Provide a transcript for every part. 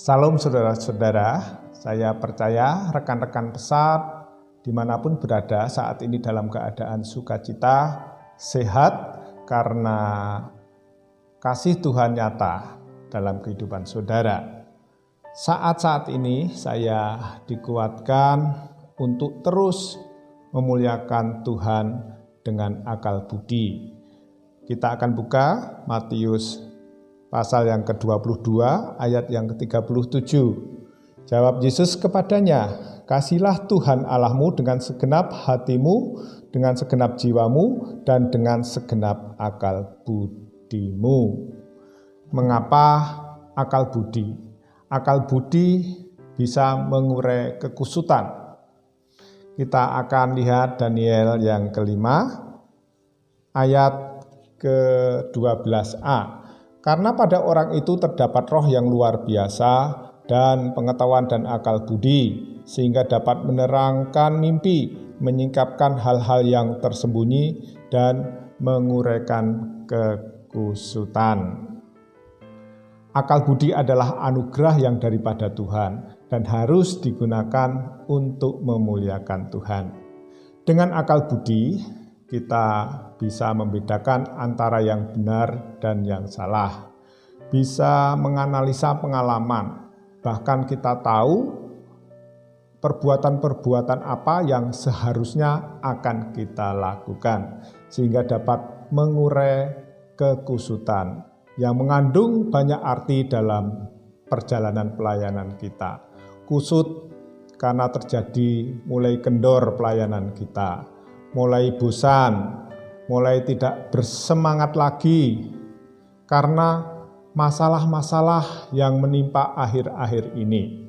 Salam saudara-saudara, saya percaya rekan-rekan pesat dimanapun berada saat ini dalam keadaan sukacita, sehat karena kasih Tuhan nyata dalam kehidupan saudara. Saat-saat ini saya dikuatkan untuk terus memuliakan Tuhan dengan akal budi. Kita akan buka Matius pasal yang ke-22 ayat yang ke-37. Jawab Yesus kepadanya, "Kasihilah Tuhan Allahmu dengan segenap hatimu, dengan segenap jiwamu, dan dengan segenap akal budimu." Mengapa akal budi? Akal budi bisa mengurai kekusutan. Kita akan lihat Daniel yang kelima, ayat ke-12a. Karena pada orang itu terdapat roh yang luar biasa dan pengetahuan dan akal budi, sehingga dapat menerangkan mimpi, menyingkapkan hal-hal yang tersembunyi, dan menguraikan kekusutan. Akal budi adalah anugerah yang daripada Tuhan dan harus digunakan untuk memuliakan Tuhan. Dengan akal budi, kita bisa membedakan antara yang benar dan yang salah. Bisa menganalisa pengalaman, bahkan kita tahu perbuatan-perbuatan apa yang seharusnya akan kita lakukan, sehingga dapat mengurai kekusutan yang mengandung banyak arti dalam perjalanan pelayanan kita. Kusut karena terjadi mulai kendor pelayanan kita, mulai bosan, mulai tidak bersemangat lagi karena masalah-masalah yang menimpa akhir-akhir ini.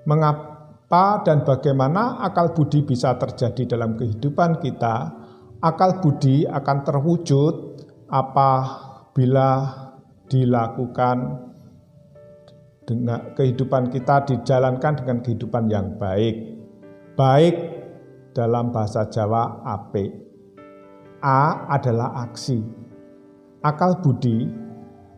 Mengapa dan bagaimana akal budi bisa terjadi dalam kehidupan kita? Akal budi akan terwujud apabila dilakukan dengan kehidupan kita dijalankan dengan kehidupan yang baik. Baik dalam bahasa Jawa apik. A adalah aksi. Akal budi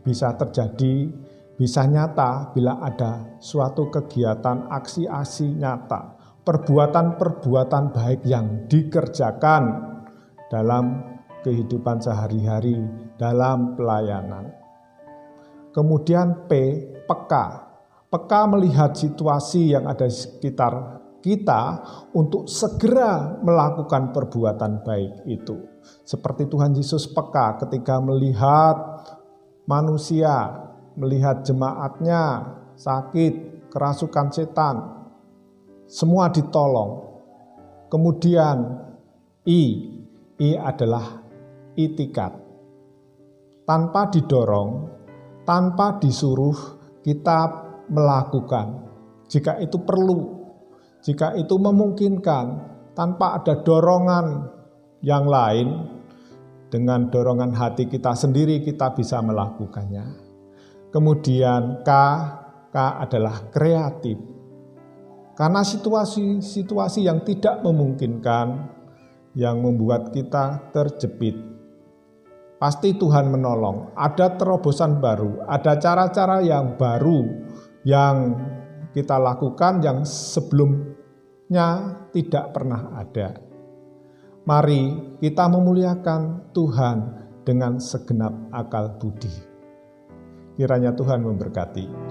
bisa terjadi, bisa nyata bila ada suatu kegiatan aksi-aksi nyata, perbuatan-perbuatan baik yang dikerjakan dalam kehidupan sehari-hari, dalam pelayanan. Kemudian P, peka. Peka melihat situasi yang ada di sekitar kita untuk segera melakukan perbuatan baik itu. Seperti Tuhan Yesus peka ketika melihat manusia, melihat jemaatnya sakit, kerasukan setan, semua ditolong. Kemudian I adalah itikat. Tanpa didorong, tanpa disuruh, kita melakukan. Jika itu perlu, jika itu memungkinkan, tanpa ada dorongan yang lain, dengan dorongan hati kita sendiri kita bisa melakukannya. Kemudian K adalah kreatif. Karena situasi-situasi yang tidak memungkinkan, yang membuat kita terjepit, pasti Tuhan menolong. Ada terobosan baru, ada cara-cara yang baru yang kita lakukan yang sebelumnya tidak pernah ada. Mari kita memuliakan Tuhan dengan segenap akal budi. Kiranya Tuhan memberkati.